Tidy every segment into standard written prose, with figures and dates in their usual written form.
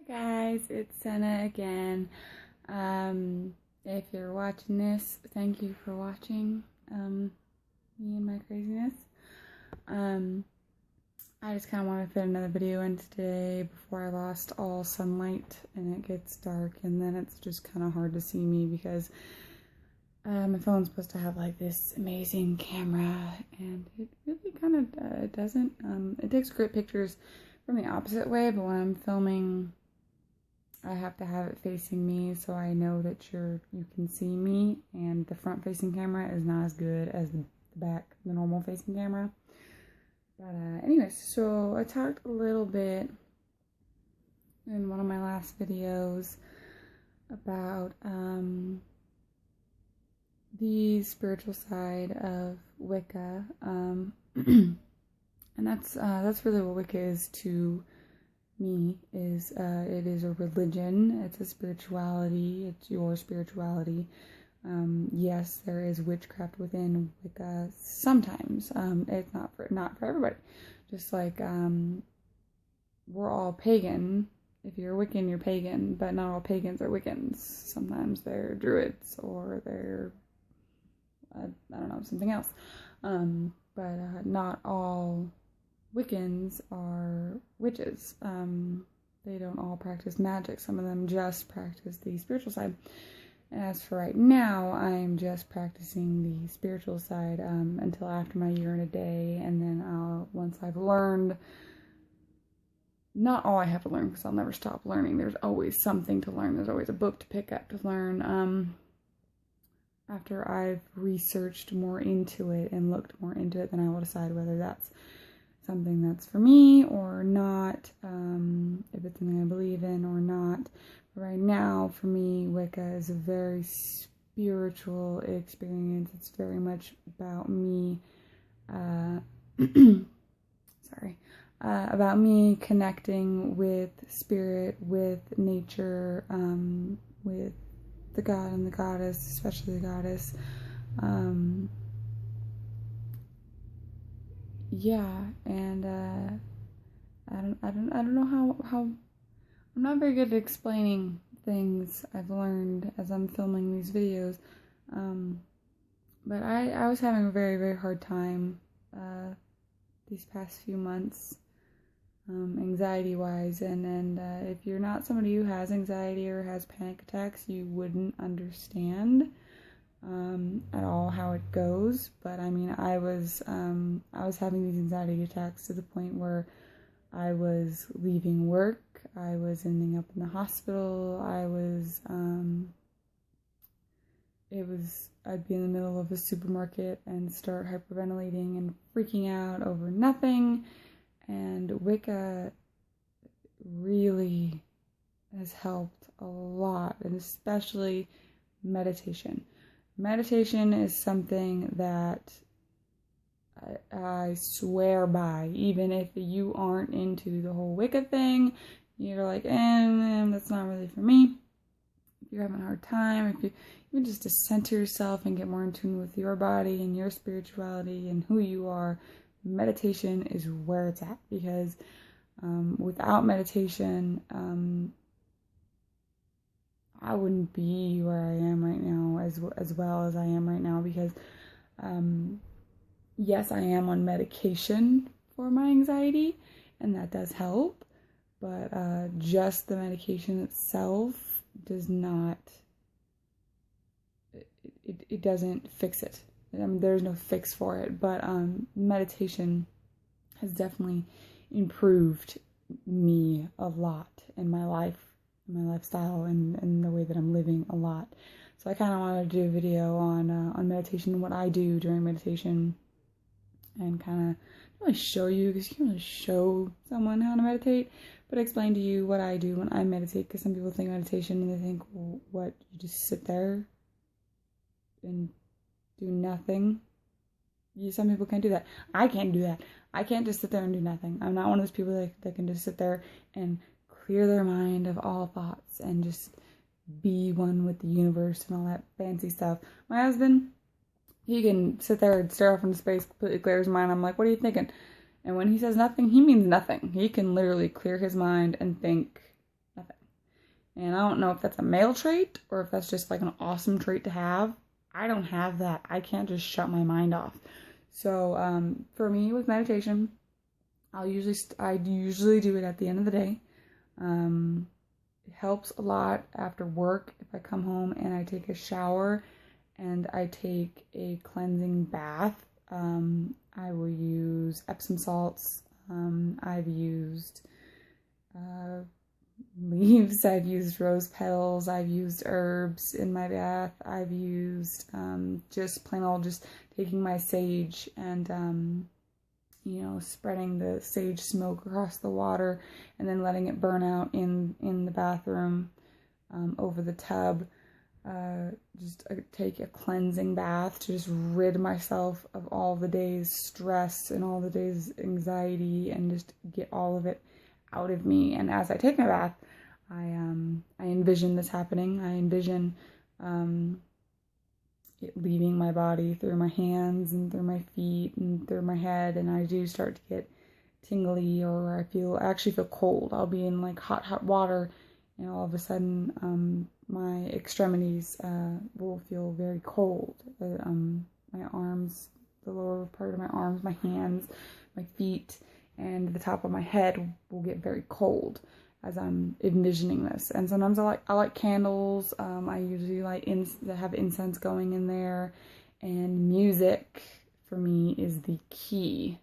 Guys, it's Senna again. If you're watching this, thank you for watching me and my craziness. I just kind of want to fit another video in today before I lost all sunlight and it gets dark, and then it's just kind of hard to see me because my phone's supposed to have like this amazing camera, and it really kind of doesn't. It takes great pictures from the opposite way, but when I'm filming, I have to have it facing me so I know that you can see me, and the front facing camera is not as good as the normal facing camera. But anyways, so I talked a little bit in one of my last videos about the spiritual side of Wicca, and that's really what Wicca is to me. It is a religion. It's a spirituality. It's your spirituality. Yes, there is witchcraft within Wicca sometimes. It's not for everybody. Just like we're all pagan. If you're Wiccan, you're pagan, but not all pagans are Wiccans. Sometimes they're druids, or they're I don't know, something else. But not all Wiccans are witches. They don't all practice magic. Some of them just practice the spiritual side. And as for right now, I'm just practicing the spiritual side until after my year and a day. And then once I've learned, not all I have to learn, because I'll never stop learning. There's always something to learn. There's always a book to pick up to learn. After I've researched more into it and looked more into it, then I will decide whether that's something that's for me or not, if it's something I believe in or not. But right now, for me, Wicca is a very spiritual experience. It's very much about me, about me connecting with spirit, with nature, with the god and the goddess, especially the goddess. Yeah, and I don't know how I'm not very good at explaining things I've learned as I'm filming these videos. But I was having a very, very hard time these past few months, anxiety wise, and if you're not somebody who has anxiety or has panic attacks, you wouldn't understand at all how it goes. But I mean, I was having these anxiety attacks to the point where I was leaving work, I was ending up in the hospital, I'd be in the middle of a supermarket and start hyperventilating and freaking out over nothing. And Wicca really has helped a lot, and especially meditation. Meditation is something that I swear by. Even if you aren't into the whole Wicca thing, you're like, that's not really for me. If you're having a hard time, if you even just to center yourself and get more in tune with your body and your spirituality and who you are, meditation is where it's at. Because without meditation, I wouldn't be where I am right now as well as I am right now, because yes, I am on medication for my anxiety, and that does help, but just the medication itself does not, it doesn't fix it. I mean, there's no fix for it, but meditation has definitely improved me a lot in my life, my lifestyle, and the way that I'm living a lot. So I kind of wanted to do a video on meditation, what I do during meditation, and kind of really show you, because you can't really show someone how to meditate, but explain to you what I do when I meditate. Because some people think meditation and they think, well, what, you just sit there and do nothing? Some people can't do that. I can't do that. I can't just sit there and do nothing. I'm not one of those people that can just sit there and clear their mind of all thoughts and just be one with the universe and all that fancy stuff. My husband, he can sit there and stare off into space, completely clear his mind. I'm like, what are you thinking? And when he says nothing, he means nothing. He can literally clear his mind and think nothing. And I don't know if that's a male trait or if that's just like an awesome trait to have. I don't have that. I can't just shut my mind off. So for me with meditation, I usually do it at the end of the day. It helps a lot after work if I come home and I take a shower and I take a cleansing bath. I will use Epsom salts. I've used leaves. I've used rose petals. I've used herbs in my bath. I've used just plain old, just taking my sage and spreading the sage smoke across the water and then letting it burn out in the bathroom over the tub. Just take a cleansing bath to just rid myself of all the day's stress and all the day's anxiety and just get all of it out of me. And as I take my bath, I envision this happening. I envision it leaving my body through my hands and through my feet and through my head, and I do start to get tingly, or I actually feel cold. I'll be in like hot water, and all of a sudden my extremities will feel very cold. My arms, the lower part of my arms, my hands, my feet, and the top of my head will get very cold as I'm envisioning this. And sometimes I like candles. I usually have incense going in there, and music for me is the key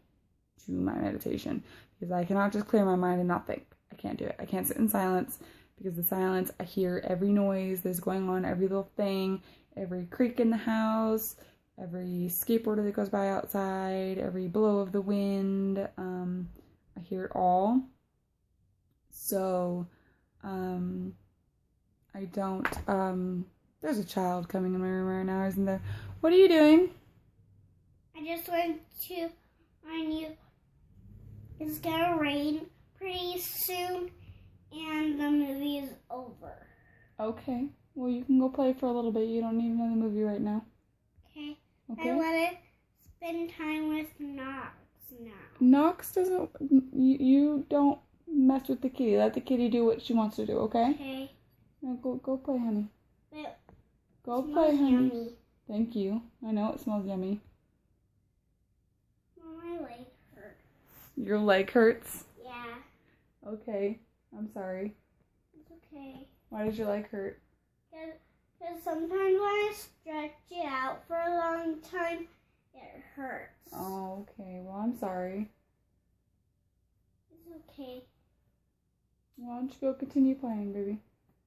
to my meditation, because I cannot just clear my mind and not think. I can't do it. I can't sit in silence, because the silence, I hear every noise that's going on, every little thing, every creak in the house, every skateboarder that goes by outside, every blow of the wind. I hear it all. So, I don't, there's a child coming in my room right now, isn't there? What are you doing? I just want to remind you, it's gonna rain pretty soon, and the movie is over. Okay. Well, you can go play for a little bit. You don't need another movie right now. Okay. Okay. I want to spend time with Knox now. Knox doesn't, you don't mess with the kitty. Let the kitty do what she wants to do, okay? Okay. Now go play, honey. But Go play, honey. Yummy. Thank you. I know it smells yummy. My leg hurts. Your leg hurts? Yeah. Okay. I'm sorry. It's okay. Why does your leg hurt? Because sometimes when I stretch it out for a long time, it hurts. Oh, okay. Well, I'm sorry. It's okay. Why don't you go continue playing, baby?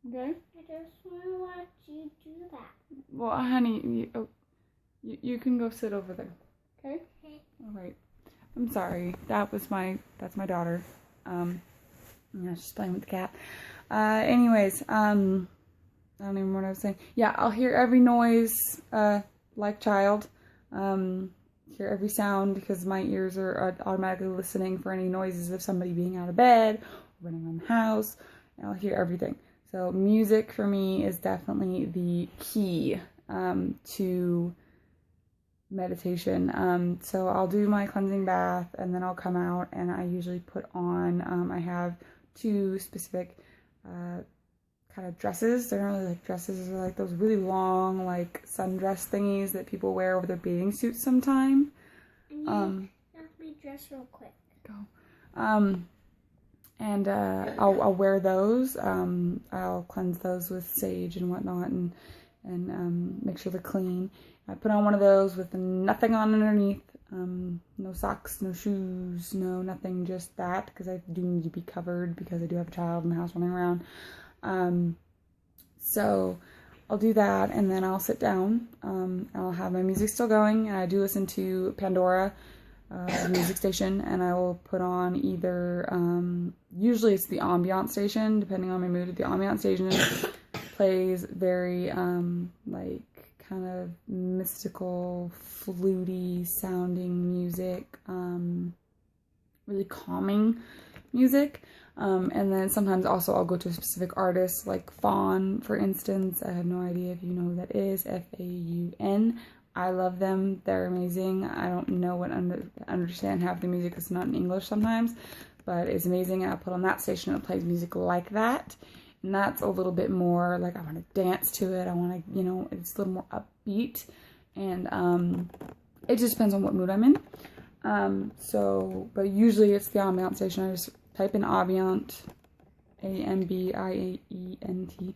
Okay? I just want to watch you do that. Well, honey, you can go sit over there. Okay? Okay. All right. I'm sorry. That's my daughter. Yeah, she's playing with the cat. Anyways, I don't even remember what I was saying. Yeah, I'll hear every noise, like child. Hear every sound, because my ears are automatically listening for any noises of somebody being out of bed, or running around the house, and I'll hear everything. So music for me is definitely the key to meditation. So I'll do my cleansing bath, and then I'll come out, and I usually put on, I have two specific kind of dresses. They're not really like dresses, they're like those really long like sundress thingies that people wear over their bathing suits sometime. Let me dress real quick. Go. And I'll wear those. I'll cleanse those with sage and whatnot, and make sure they're clean. I put on one of those with nothing on underneath. No socks, no shoes, no nothing, just that, because I do need to be covered because I do have a child in the house running around. So I'll do that, and then I'll sit down. I'll have my music still going, and I do listen to Pandora, the music station, and I will put on either, usually it's the ambient station, depending on my mood. The ambient station plays very, like, kind of mystical, fluty sounding music, really calming music. And then sometimes also I'll go to a specific artist, like Fawn, for instance. I have no idea if you know who that is. F-A-U-N. I love them. They're amazing. I don't know understand half the music. It's not in English sometimes, but it's amazing. And I'll put on that station and it plays music like that. And that's a little bit more like I want to dance to it. I want to, you know, it's a little more upbeat. And it just depends on what mood I'm in. But usually it's the ambient station. I just type in ambient, AMBIAENT,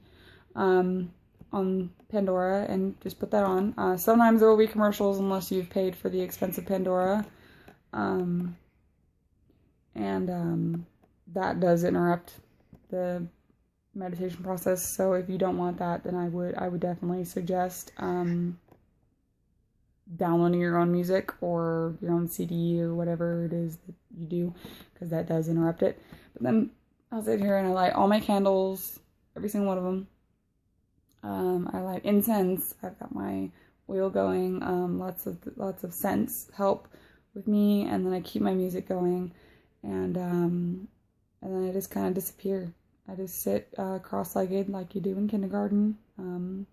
on Pandora and just put that on. Sometimes there will be commercials unless you've paid for the expensive Pandora. That does interrupt the meditation process. So if you don't want that, then I would definitely suggest downloading your own music or your own CD or whatever it is that you do, because that does interrupt it. But then I'll sit here and I light all my candles, every single one of them. I light incense. I've got my oil going. Lots of scents help with me, and then I keep my music going, and then I just kind of disappear. I just sit cross-legged like you do in kindergarten,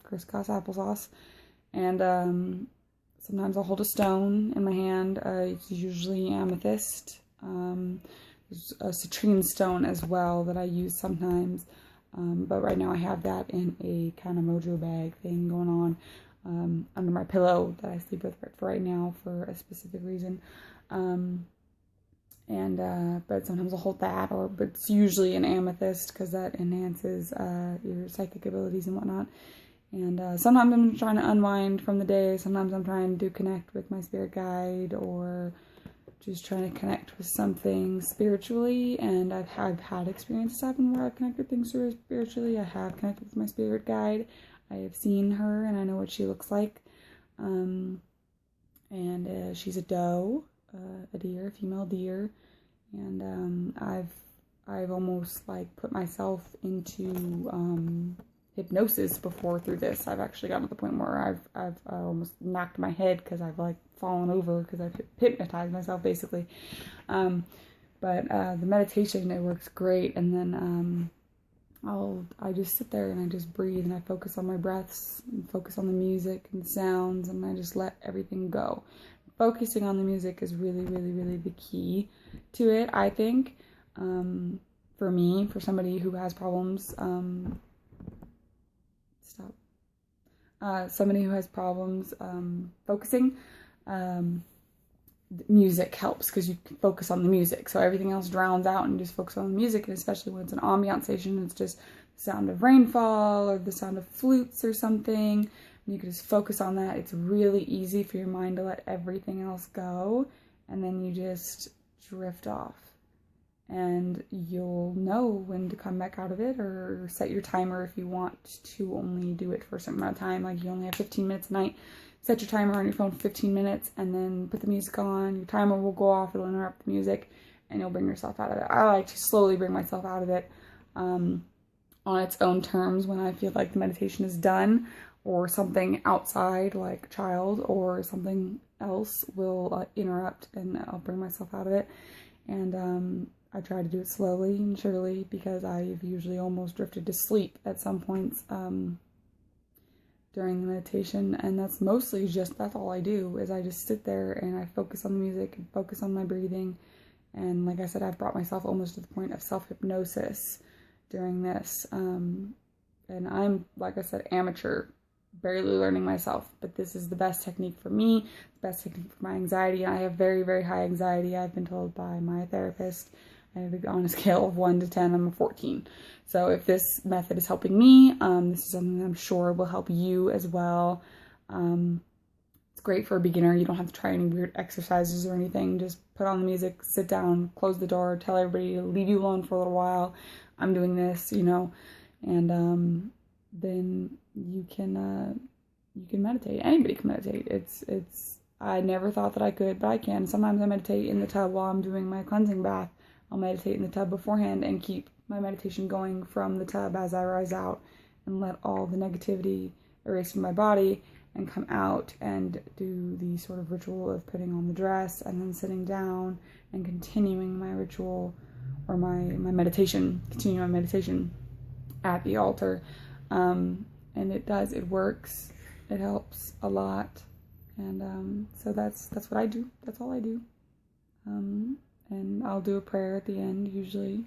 crisscross applesauce, and sometimes I'll hold a stone in my hand. It's usually amethyst. There's a citrine stone as well that I use sometimes. But right now I have that in a kind of mojo bag thing going on under my pillow that I sleep with for right now for a specific reason. But sometimes I'll hold that, but it's usually an amethyst because that enhances your psychic abilities and whatnot. And sometimes I'm trying to unwind from the day. Sometimes I'm trying to connect with my spirit guide or just trying to connect with something spiritually. And I've had experiences happen where I've connected things spiritually. I have connected with my spirit guide. I have seen her and I know what she looks like. She's a doe, a deer, a female deer. And I've almost like put myself into hypnosis before through this. I've actually gotten to the point where I've almost knocked my head because I've like fallen over because I've hypnotized myself basically. But the meditation, it works great. And then I just sit there and I just breathe and I focus on my breaths and focus on the music and the sounds, and I just let everything go. Focusing on the music is really, really, really the key to it, I think. For me, for somebody who has problems, somebody who has problems focusing, music helps because you can focus on the music. So everything else drowns out and just focus on the music. And especially when it's an ambient station, it's just the sound of rainfall or the sound of flutes or something. You can just focus on that. It's really easy for your mind to let everything else go, and then you just drift off. And you'll know when to come back out of it, or set your timer if you want to only do it for a certain amount of time. Like you only have 15 minutes a night. Set your timer on your phone for 15 minutes and then put the music on. Your timer will go off, it'll interrupt the music, and you'll bring yourself out of it. I like to slowly bring myself out of it on its own terms when I feel like the meditation is done, or something outside like a child or something else will interrupt, and I'll bring myself out of it. And I try to do it slowly and surely because I've usually almost drifted to sleep at some points during the meditation. And that's mostly that's all I do, is I just sit there and I focus on the music and focus on my breathing. And like I said, I've brought myself almost to the point of self-hypnosis during this. And I'm, like I said, amateur, barely learning myself, but this is the best technique for me, the best technique for my anxiety. I have very, very high anxiety. I've been told by my therapist, on a scale of 1 to 10, I'm a 14. So if this method is helping me, this is something I'm sure will help you as well. It's great for a beginner. You don't have to try any weird exercises or anything. Just put on the music, sit down, close the door, tell everybody to leave you alone for a little while. I'm doing this, and then you can meditate. Anybody can meditate. I never thought that I could, but I can. Sometimes I meditate in the tub while I'm doing my cleansing bath. I'll meditate in the tub beforehand and keep my meditation going from the tub as I rise out, and let all the negativity erase from my body and come out and do the sort of ritual of putting on the dress and then sitting down and continuing my ritual or my meditation, at the altar. And it works. It helps a lot. And so that's what I do. That's all I do. And I'll do a prayer at the end usually.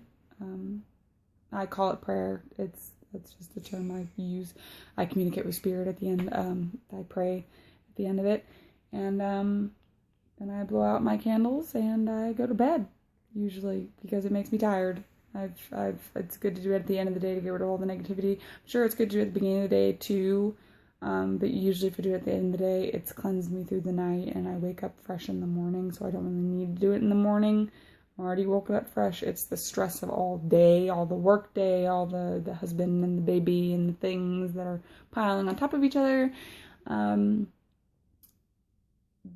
I call it prayer. That's just the term I use. I communicate with spirit at the end. I pray at the end of it. And then I blow out my candles and I go to bed, usually, because it makes me tired. It's good to do it at the end of the day to get rid of all the negativity. I'm sure it's good to do it at the beginning of the day too. But usually if I do it at the end of the day, it's cleansed me through the night and I wake up fresh in the morning. So I don't really need to do it in the morning. I'm already woken up fresh. It's the stress of all day, all the work day, all the husband and the baby and the things that are piling on top of each other,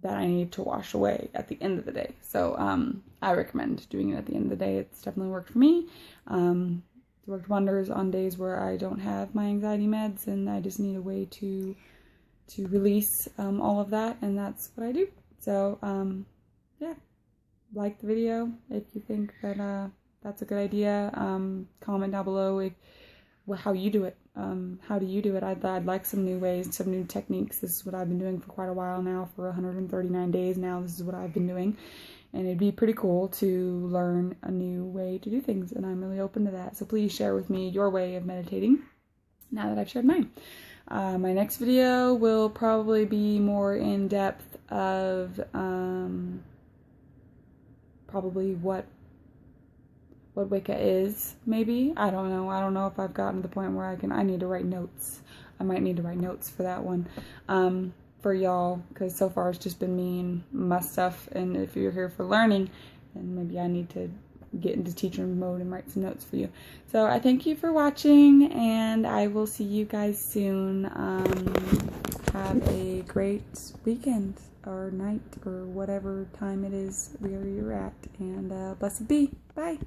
that I need to wash away at the end of the day. So I recommend doing it at the end of the day. It's definitely worked for me. It worked wonders on days where I don't have my anxiety meds and I just need a way to release all of that, and that's what I do. So yeah, like the video if you think that that's a good idea. Comment down below how you do it. How do you do it? I'd like some new ways, some new techniques. This is what I've been doing for quite a while now, for 139 days now. This is what I've been doing, and it'd be pretty cool to learn a new way to do things, and I'm really open to that. So please share with me your way of meditating now that I've shared mine. My next video will probably be more in depth of probably what Wicca is, maybe. I don't know. I don't know if I've gotten to the point where I need to write notes. I might need to write notes for that one, for y'all, because so far it's just been me and my stuff, and if you're here for learning, then maybe I need to get into teacher mode and write some notes for you. So I thank you for watching, and I will see you guys soon. Have a great weekend, or night, or whatever time it is where you're at, and blessed be. Bye.